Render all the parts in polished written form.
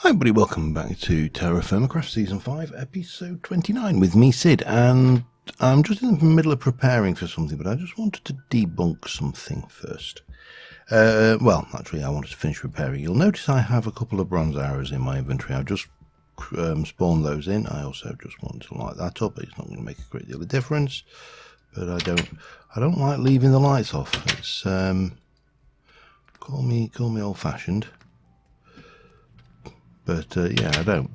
Hi everybody, welcome back to TerraFirmaCraft Season 5, Episode 29 with me, Sid, and I'm just in the middle of preparing for something, but I just wanted to debunk something first. Well, actually I wanted to finish preparing. You'll notice I have a couple of bronze arrows in my inventory. I've just spawned those in. I also just want to light that up. It's not going to make a great deal of difference, but I don't like leaving the lights off. It's call me old-fashioned. But yeah, I don't.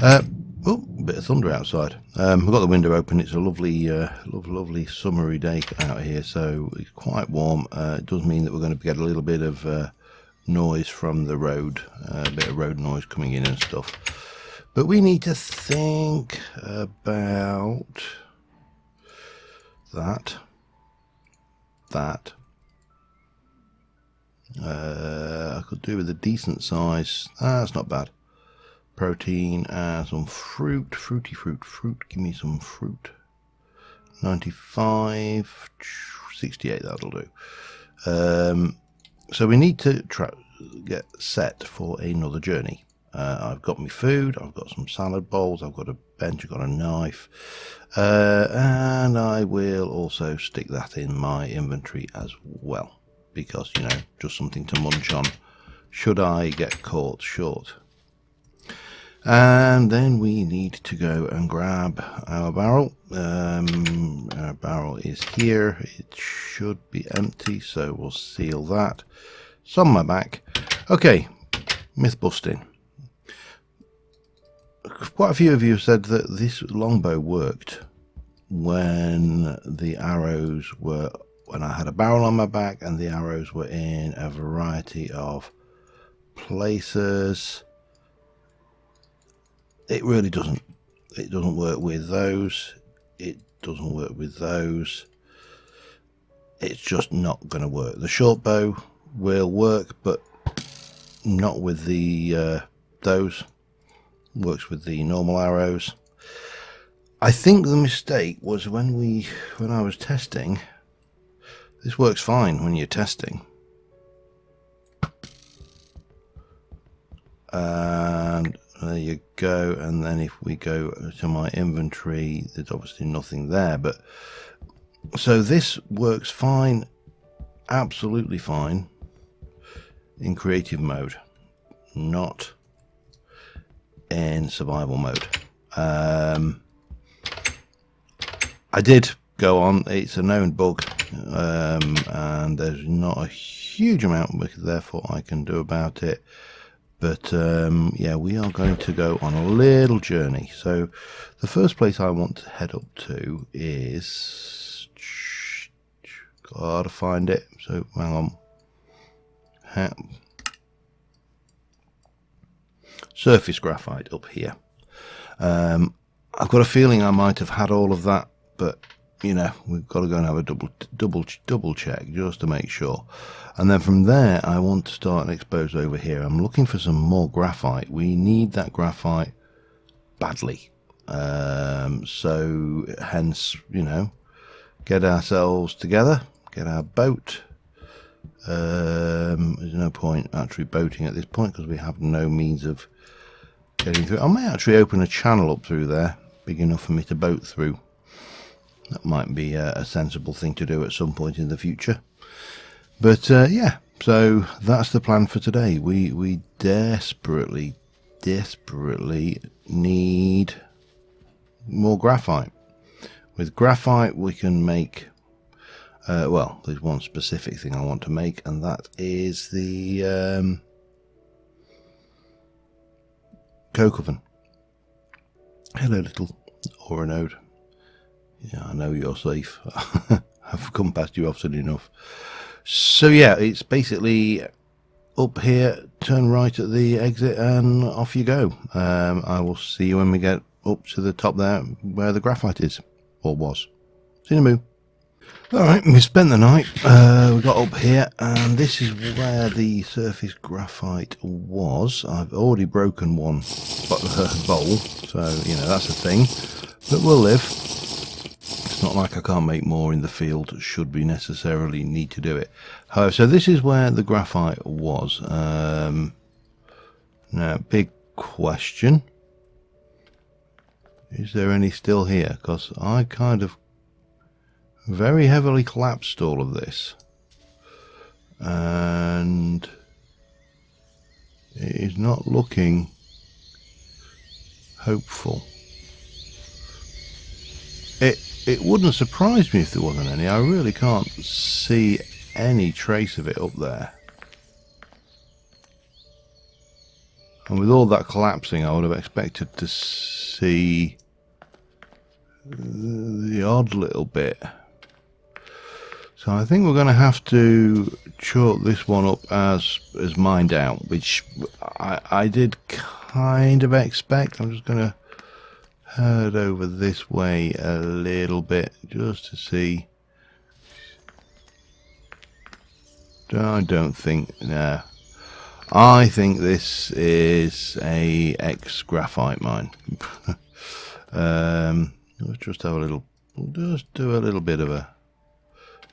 Oh, a bit of thunder outside. I've got the window open. It's a lovely, lovely summery day out here, so it's quite warm. It does mean that we're going to get a little bit of noise from the road, a bit of road noise coming in and stuff. But we need to think about that. I could do with a decent size. That's not bad. Protein and some fruit. Fruit. Give me some fruit. 95, 68, that'll do. So we need to get set for another journey. I've got my food, I've got some salad bowls, I've got a bench, I've got a knife, and I will also stick that in my inventory as well, because, you know, just something to munch on should I get caught short. And then we need to go and grab our barrel. Our barrel is here. It should be empty, so we'll seal that. It's on my back. Okay, myth busting. Quite a few of you have said that this longbow worked when the arrows were, when I had a barrel on my back and the arrows were in a variety of places. It really doesn't. It doesn't work with those. It doesn't work with those. It's just not going to work. The short bow will work, but not with the those. Works with the normal arrows. I think the mistake was when I was testing. This works fine when you're testing. And there you go. And then if we go to my inventory, there's obviously nothing there, but so this works fine, absolutely fine in creative mode, not in survival mode. I did go on, it's a known bug, and there's not a huge amount therefore I can do about it. But yeah, we are going to go on a little journey. So the first place I want to head up to is, gotta find it, so hang on, surface graphite up here. I've got a feeling I might have had all of that, but you know, we've got to go and have a double check just to make sure. And then from there I want to start an expose over here. I'm looking for some more graphite. We need that graphite badly, so hence, you know, get ourselves together, get our boat. There's no point actually boating at this point because we have no means of getting through. I may actually open a channel up through there big enough for me to boat through. That might be a sensible thing to do at some point in the future. But yeah, so that's the plan for today. We desperately need more graphite. With graphite we can make, well, there's one specific thing I want to make, and that is the coke oven. Hello little aura node. Yeah, I know you're safe. I've come past you often enough. So yeah, it's basically up here, turn right at the exit and off you go. I will see you when we get up to the top there where the graphite is, or was. See you in a moo. Alright, we spent the night, we got up here, and this is where the surface graphite was. I've already broken one bowl, so you know that's a thing, but we'll live. It's not like I can't make more in the field should we necessarily need to do it. However, so this is where the graphite was. Now, big question. Is there any still here? Because I kind of very heavily collapsed all of this. And it is not looking hopeful. It wouldn't surprise me if there wasn't any. I really can't see any trace of it up there. And with all that collapsing, I would have expected to see the odd little bit. So I think we're going to have to chalk this one up as mined out, which I did kind of expect. I'm just going to head over this way a little bit just to see. I don't think, no. I think this is a ex-graphite mine. Let's just have a little, we'll just do a little bit of a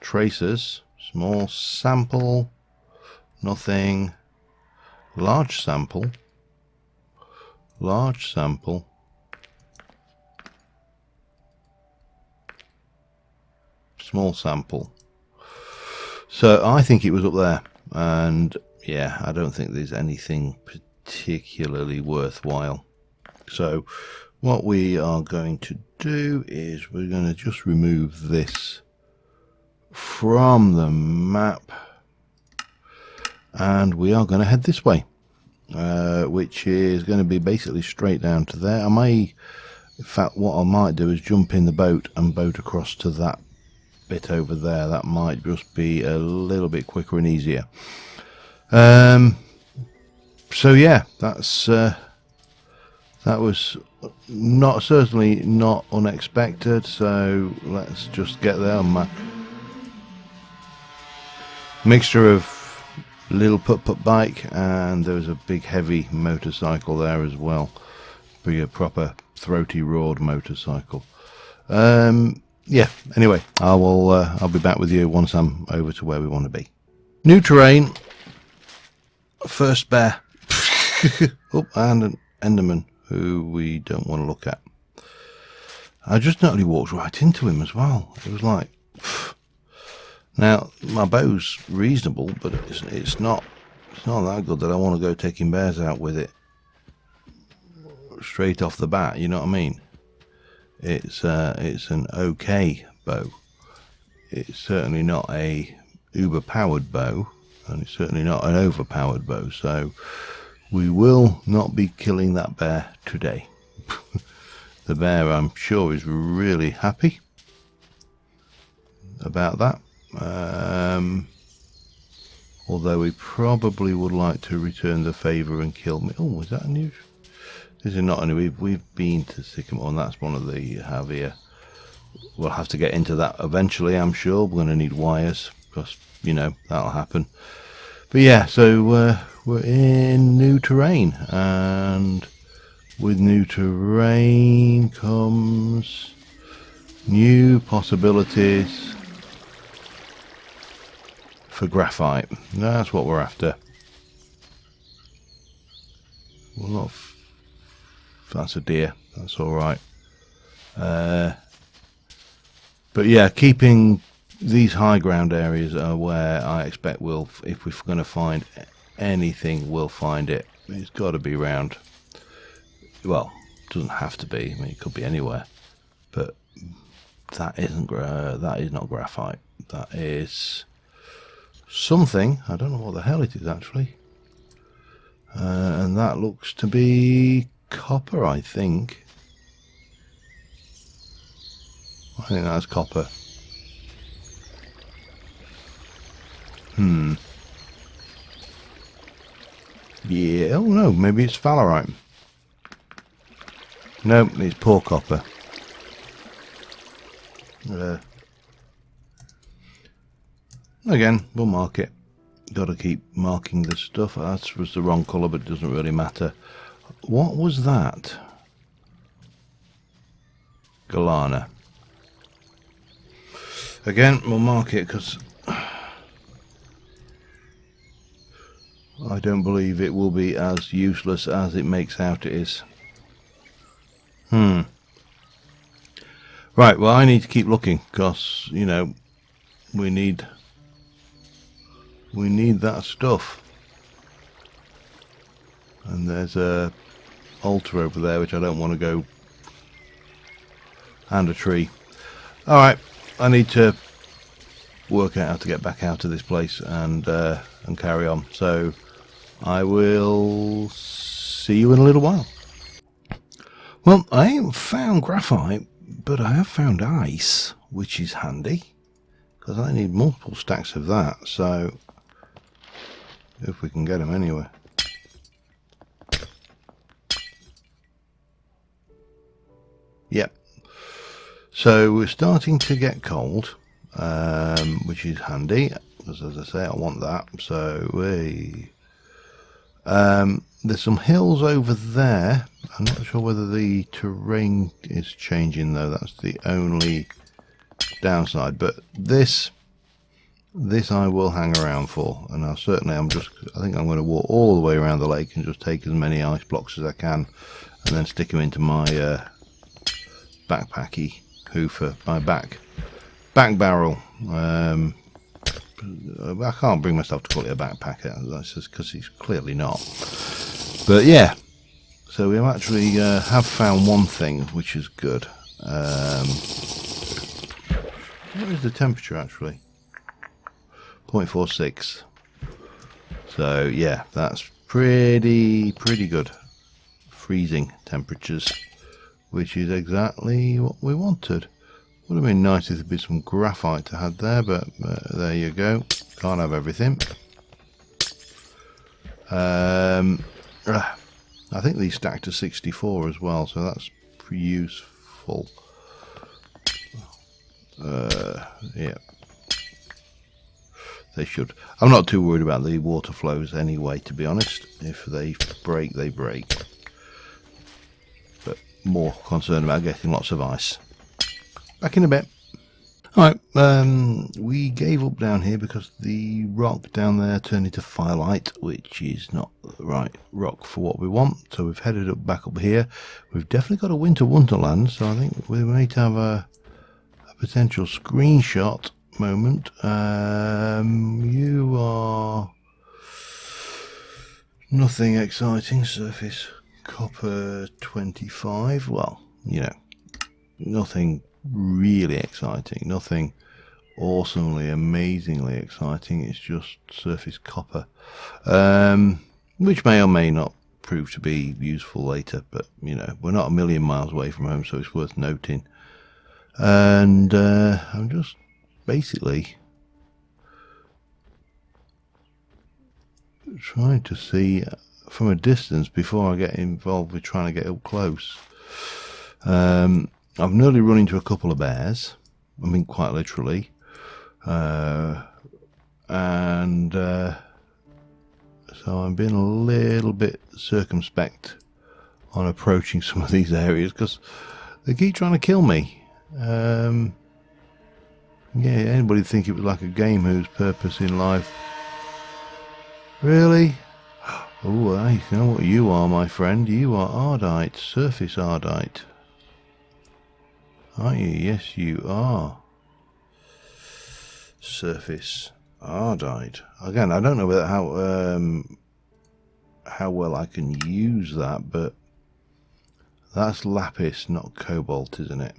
tracers, small sample, nothing, large sample, small sample. So I think it was up there, and yeah, I don't think there's anything particularly worthwhile. So what we are going to do is we're going to just remove this from the map, and we are going to head this way, which is going to be basically straight down to there. I may, in fact, what I might do is jump in the boat and boat across to that bit over there. That might just be a little bit quicker and easier. So yeah, that's that was certainly not unexpected. So let's just get there on my mixture of little putt-putt bike, and there was a big heavy motorcycle there as well. Be a proper throaty roared motorcycle. Yeah, anyway, I'll be back with you once I'm over to where we want to be. New terrain, first bear. Oh, and an Enderman who we don't want to look at. I just nearly walked right into him as well. It was like, now my bow's reasonable, but it's not that good that I want to go taking bears out with it straight off the bat. You know what I mean? It's an okay bow. It's certainly not a uber powered bow, and it's certainly not an overpowered bow. So we will not be killing that bear today. The bear, I'm sure, is really happy about that. Although he probably would like to return the favour and kill me. Oh, is that a new? This is not only we've been to Sycamore, and that's one of the heavier. We'll have to get into that eventually, I'm sure. We're going to need wires because, you know, that'll happen. But yeah, so we're in new terrain, and with new terrain comes new possibilities for graphite. That's what we're after. Well, not. That's a deer. That's all right. But yeah, keeping these high ground areas are where I expect we'll, if we're going to find anything, we'll find it. It's got to be around. Well, it doesn't have to be. I mean, it could be anywhere. But that isn't. That is not graphite. That is something. I don't know what the hell it is actually. And that looks to be copper, I think. I think that's copper. Yeah, oh no, maybe it's phallarite. No, it's poor copper. Again, we'll mark it. Got to keep marking the stuff. That was the wrong colour, but it doesn't really matter. What was that? Galana. Again, we'll mark it because I don't believe it will be as useless as it makes out it is. Right, well, I need to keep looking, because, you know, we need that stuff. And there's a altar over there, which I don't want to go, and a tree. Alright, I need to work out how to get back out of this place and carry on. So I will see you in a little while. Well, I ain't found graphite, but I have found ice, which is handy, because I need multiple stacks of that. So if we can get them anyway. Yep. So we're starting to get cold, which is handy, because as I say, I want that. So there's some hills over there. I'm not sure whether the terrain is changing though. That's the only downside. But this I will hang around for, and I think I'm going to walk all the way around the lake and just take as many ice blocks as I can, and then stick them into my backpacky hoofer, my back barrel. I can't bring myself to call it a backpacker. That's just because it's clearly not. But yeah, so we actually have found one thing, which is good. What is the temperature actually? 0.46. So yeah, that's pretty good. Freezing temperatures, which is exactly what we wanted. Would have been nice if there'd been some graphite to have there, but there you go. Can't have everything. I think these stack to 64 as well, so that's pretty useful. Yeah, they should. I'm not too worried about the water flows anyway, to be honest. If they break, they break. But more concerned about getting lots of ice. Back in a bit. Alright, we gave up down here because the rock down there turned into firelight, which is not the right rock for what we want. So we've headed back up here. We've definitely got a winter wonderland, so I think we might have a potential screenshot moment. You are nothing exciting. Surface copper 25. Well, you know, nothing really exciting, nothing awesomely, amazingly exciting. It's just surface copper, which may or may not prove to be useful later, but you know, we're not a million miles away from home, so it's worth noting. And I'm just basically trying to see from a distance before I get involved with trying to get up close. I've nearly run into a couple of bears, I mean quite literally, so I'm being a little bit circumspect on approaching some of these areas because they keep trying to kill me. Yeah, anybody think it was like a game whose purpose in life? Really? Oh, I know what you are, my friend. You are Ardite, surface Ardite. Aren't you? Yes, you are. Surface Ardite. Again, I don't know whether how well I can use that, but that's lapis, not cobalt, isn't it?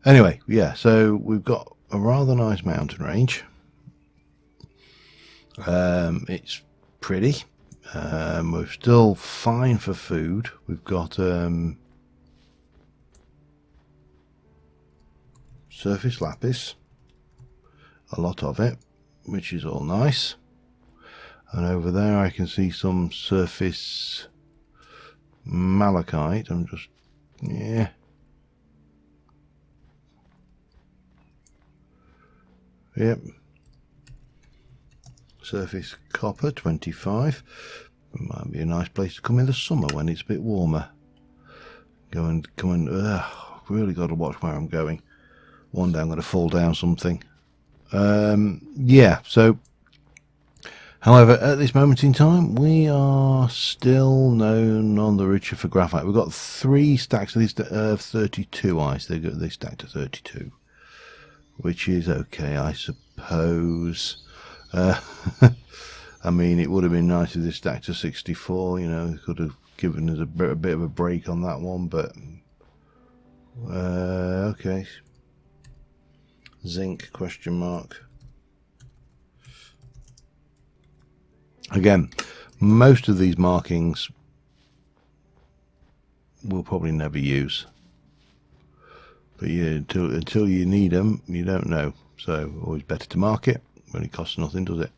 Anyway, yeah, so we've got a rather nice mountain range. It's pretty. We're still fine for food. We've got surface lapis, a lot of it, which is all nice. And over there I can see some surface malachite. I'm just, yeah. Yep. Surface copper 25. Might be a nice place to come in the summer when it's a bit warmer. Go and really got to watch where I'm going. One day I'm going to fall down something. Yeah, so However, at this moment in time, we are still known on the richer for graphite. We've got 3 stacks of these 32 ice. They stacked to 32, which is okay, I suppose. I mean, it would have been nice if they stacked to 64. You know, could have given us a bit of a break on that one, but okay. Zinc question mark. Again, most of these markings we'll probably never use, but yeah, until you need them, you don't know. So always better to mark it when it costs nothing, does it?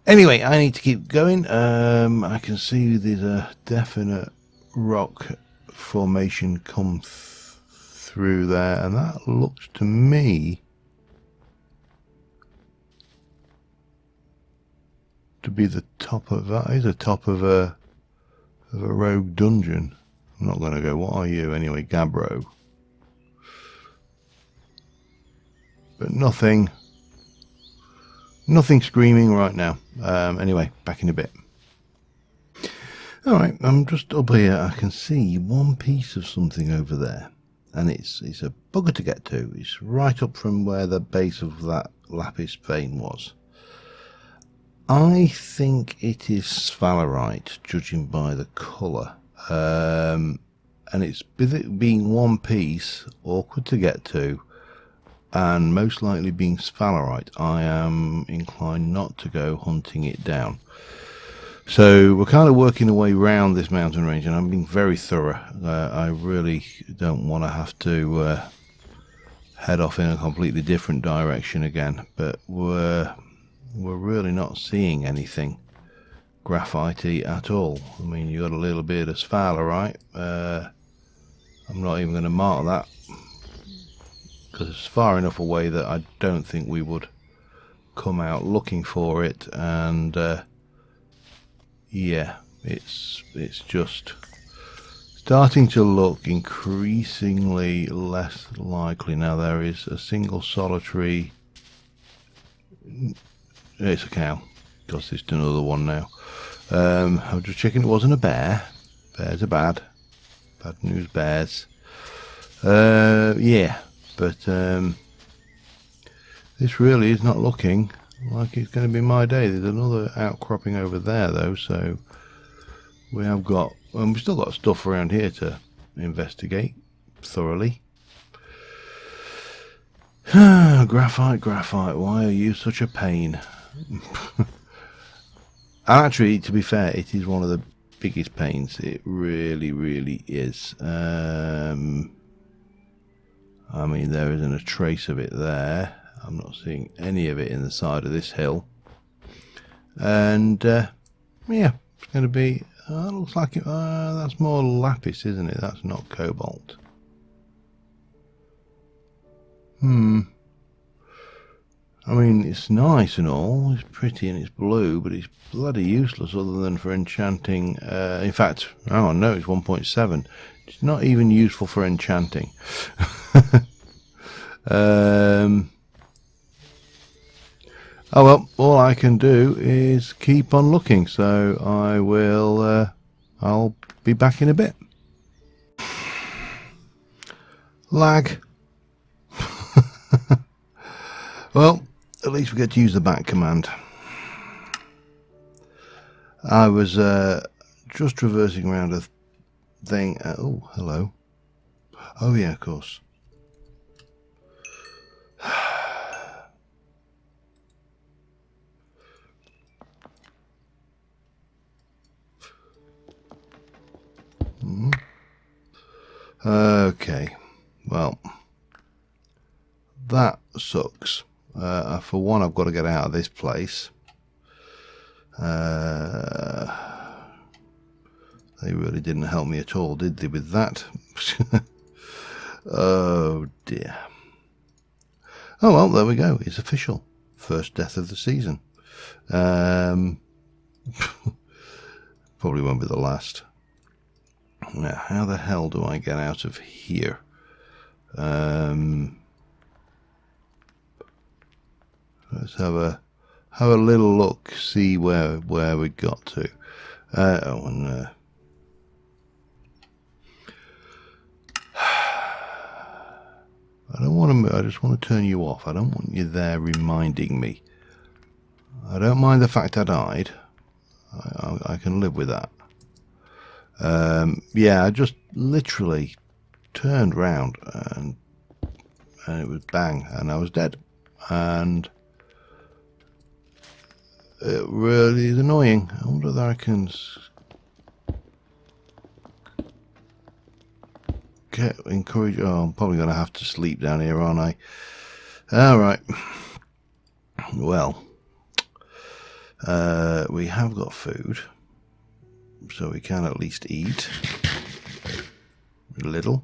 Anyway, I need to keep going. I can see there's a definite rock formation come through there, and that looks to me to be the top of that. Is the top of a rogue dungeon. I'm not going to go. What are you anyway, Gabbro? But nothing screaming right now. Anyway, back in a bit. All right, I'm just up here. I can see one piece of something over there, and it's a bugger to get to. It's right up from where the base of that lapis vein was. I think it is sphalerite, judging by the colour, and it's with it being one piece, awkward to get to, and most likely being sphalerite, I am inclined not to go hunting it down. So we're kind of working our way around this mountain range, and I'm being very thorough. I really don't want to have to head off in a completely different direction again, but we're really not seeing anything graphite-y at all. I mean, you got a little bit of sphalerite. I'm not even going to mark that because it's far enough away that I don't think we would come out looking for it. And yeah, it's just starting to look increasingly less likely. Now there is a single solitary. It's a cow. Got this to another one now. I was just checking it wasn't a bear. Bears are bad. Bad news bears. Yeah, but this really is not looking like it's going to be my day. There's another outcropping over there though, so we have got, and we've still got stuff around here to investigate thoroughly. Graphite, why are you such a pain? Actually, to be fair, it is one of the biggest pains. It really is. I mean, there isn't a trace of it there. I'm not seeing any of it in the side of this hill. And yeah, it's going to be. Looks like it. That's more lapis, isn't it? That's not cobalt. I mean, it's nice and all, it's pretty and it's blue, but it's bloody useless other than for enchanting. In fact, oh no, it's 1.7. It's not even useful for enchanting. Oh well, all I can do is keep on looking, so I will, I'll be back in a bit. Lag. Well, at least we get to use the back command. I was just traversing around a thing. Oh, hello. Oh yeah, of course. Okay, well, that sucks. For one, I've got to get out of this place. They really didn't help me at all, did they, with that? Oh dear. Oh well, there we go. It's official. First death of the season. Probably won't be the last. Now, how the hell do I get out of here? Let's have a have a little look, see where we got to. I don't want to. I just want to turn you off. I don't want you there reminding me. I don't mind the fact I died. I can live with that. Yeah, I just literally turned round and it was bang, and I was dead. And it really is annoying. I wonder if I can encourage. Oh, I'm probably going to have to sleep down here, aren't I? All right. Well, we have got food, so we can at least eat a little.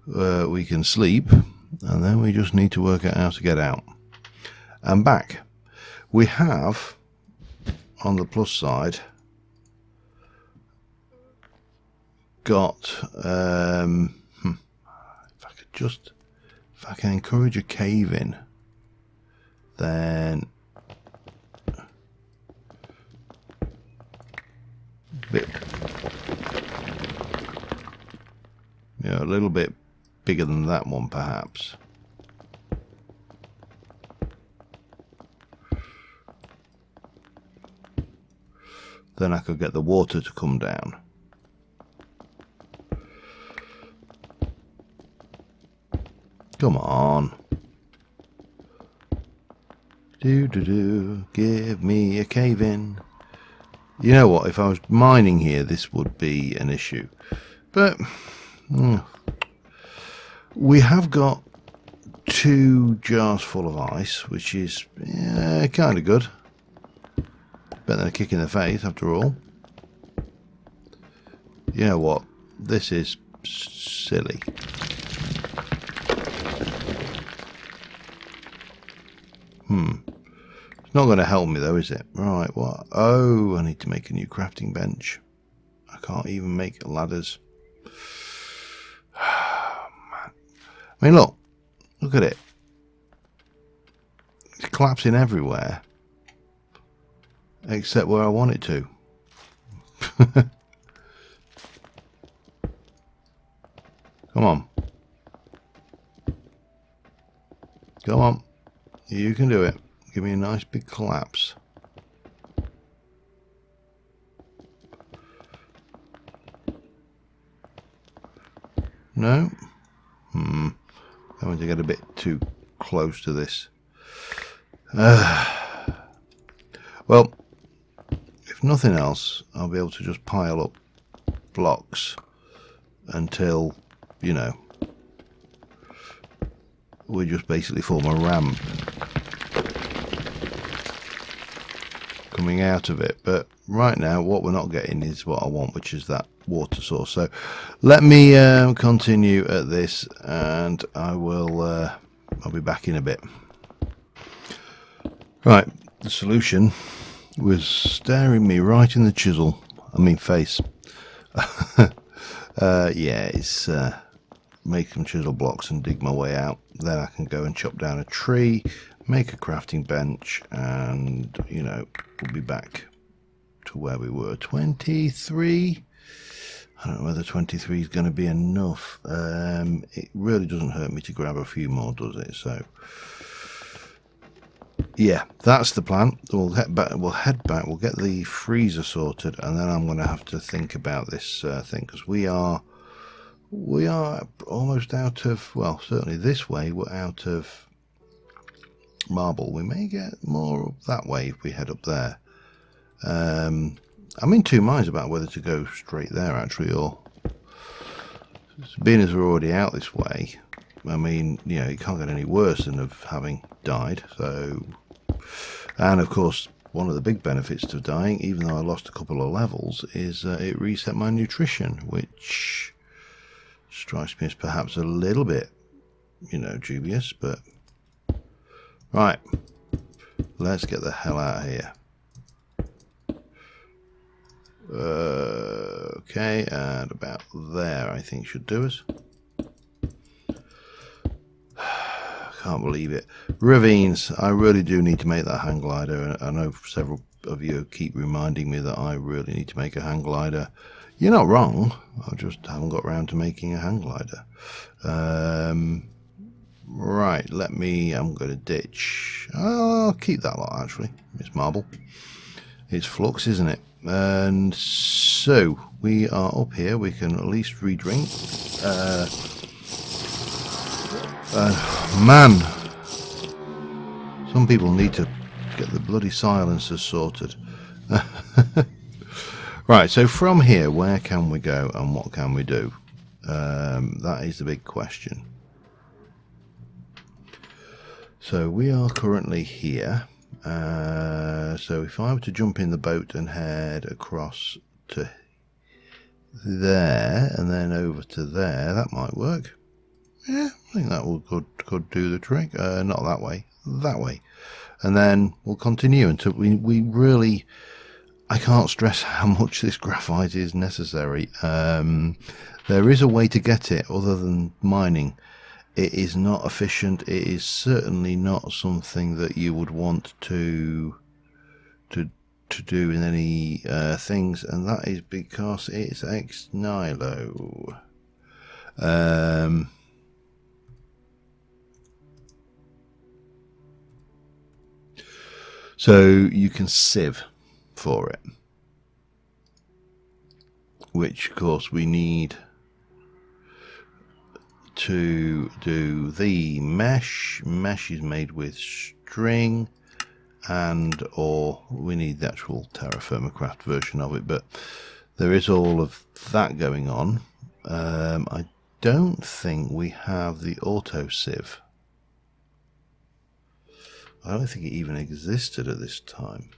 We can sleep, and then we just need to work out how to get out and back. We have, on the plus side, got if I can encourage a cave in, then a little bit bigger than that one perhaps. Then I could get the water to come down. Come on. Give me a cave in. You know what, if I was mining here, this would be an issue. But we have got 2 jars full of ice, which is kind of good. Better than a kick in the face, after all. You know what, this is silly. It's not going to help me though, is it? Right, what? Oh, I need to make a new crafting bench. I can't even make ladders. Man. I mean, look at it. It's collapsing everywhere, except where I want it to. Come on. Come on. You can do it. Give me a nice big collapse. No? I'm going to get a bit too close to this. Well, if nothing else, I'll be able to just pile up blocks until, you know, we just basically form a ramp coming out of it. But right now what we're not getting is what I want, which is that water source. So let me continue at this, and I'll be back in a bit. Right, the solution was staring me right in the face. Yeah, it's make some chisel blocks and dig my way out. Then I can go and chop down a tree, make a crafting bench, and, you know, we'll be back to where we were. 23. I don't know whether 23 is going to be enough. It really doesn't hurt me to grab a few more, does it? So yeah, that's the plan. We'll head back. We'll get the freezer sorted, and then I'm going to have to think about this thing, because we are almost out of, well, certainly this way we're out of marble. We may get more that way if we head up there. I'm in 2 minds about whether to go straight there actually, or being as we're already out this way, I mean, you know, it can't get any worse than of having died. So, and of course, one of the big benefits to dying, even though I lost a couple of levels, is it reset my nutrition, which strikes me as perhaps a little bit, you know, dubious. But right, let's get the hell out of here. Okay, and about there I think should do us. can't believe it. Ravines. I really do need to make that hang glider. I know several of you keep reminding me that I really need to make a hang glider. You're not wrong. I just haven't got around to making a hang glider. Right, I'm going to ditch. I'll keep that lot, actually. It's marble. It's flux, isn't it? And so we are up here. We can at least re-drink. Man, some people need to get the bloody silencers sorted. Right, so from here, where can we go and what can we do? That is the big question. So we are currently here. So if I were to jump in the boat and head across to there and then over to there, that might work. Yeah, I think that could do the trick. Not that way, that way. And then we'll continue until we really... I can't stress how much this graphite is necessary. There is a way to get it other than mining. It is not efficient. It is certainly not something that you would want to do in any things, and that is because it's ex nihilo. So you can sieve for it, which of course we need to do the mesh. Mesh is made with string, or we need the actual TerraFirmaCraft version of it, but there is all of that going on. I don't think we have the auto sieve. I don't think it even existed at this time.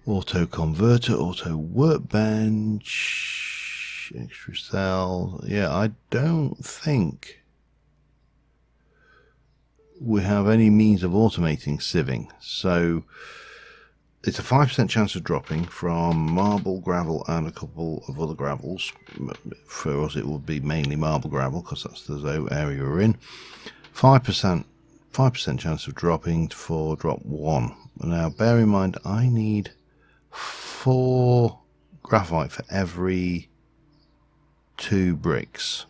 Auto converter, auto workbench, extra cell. Yeah, I don't think we have any means of automating sieving. So it's a 5% chance of dropping from marble, gravel, and a couple of other gravels. For us, it would be mainly marble gravel because that's the area we're in. 5% chance of dropping for drop 1. Now, bear in mind, I need 4 graphite for every 2 bricks,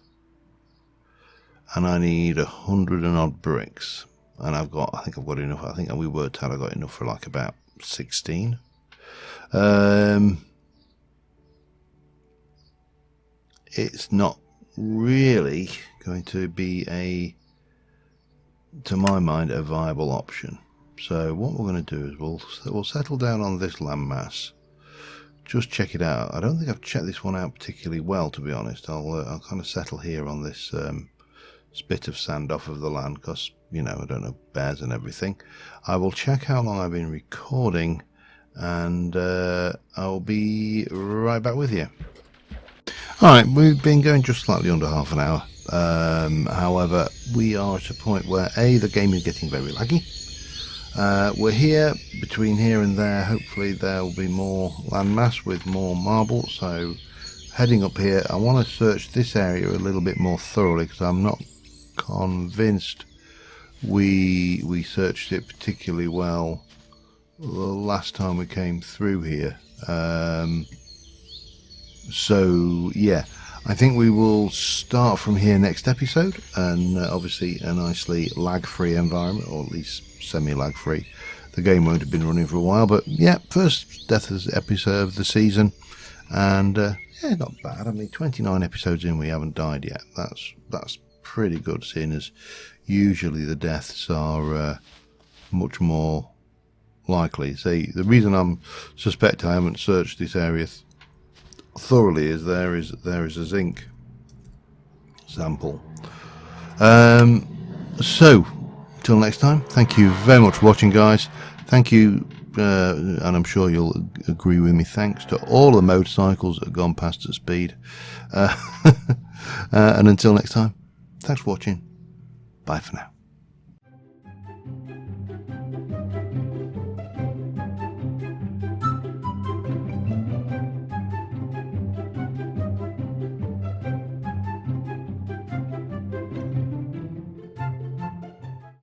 and I need 100 and odd bricks, and I think I've got enough. I think we worked out I got enough for like about 16. It's not really going to be to my mind, a viable option. So what we're going to do is we'll settle down on this landmass, just check it out. I don't think I've checked this one out particularly well, to be honest. I'll kind of settle here on this spit of sand off of the land because, you know, I don't know, bears and everything. I will check how long I've been recording, and I'll be right back with you. Alright, we've been going just slightly under half an hour. However, we are at a point where the game is getting very laggy. We're here, between here and there. Hopefully there will be more landmass with more marble, so heading up here, I want to search this area a little bit more thoroughly because I'm not convinced we searched it particularly well the last time we came through here. So yeah, I think we will start from here next episode, and obviously a nicely lag-free environment, or at least semi-lag free. The game won't have been running for a while, but yeah, first death episode of the season, and yeah, not bad. I mean, 29 episodes in, we haven't died yet. That's pretty good, seeing as usually the deaths are much more likely. See, the reason I'm suspect I haven't searched this area thoroughly is there is a zinc sample. So till next time, thank you very much for watching, guys. Thank you, and I'm sure you'll agree with me, thanks to all the motorcycles that have gone past at speed. And until next time, thanks for watching. Bye for now.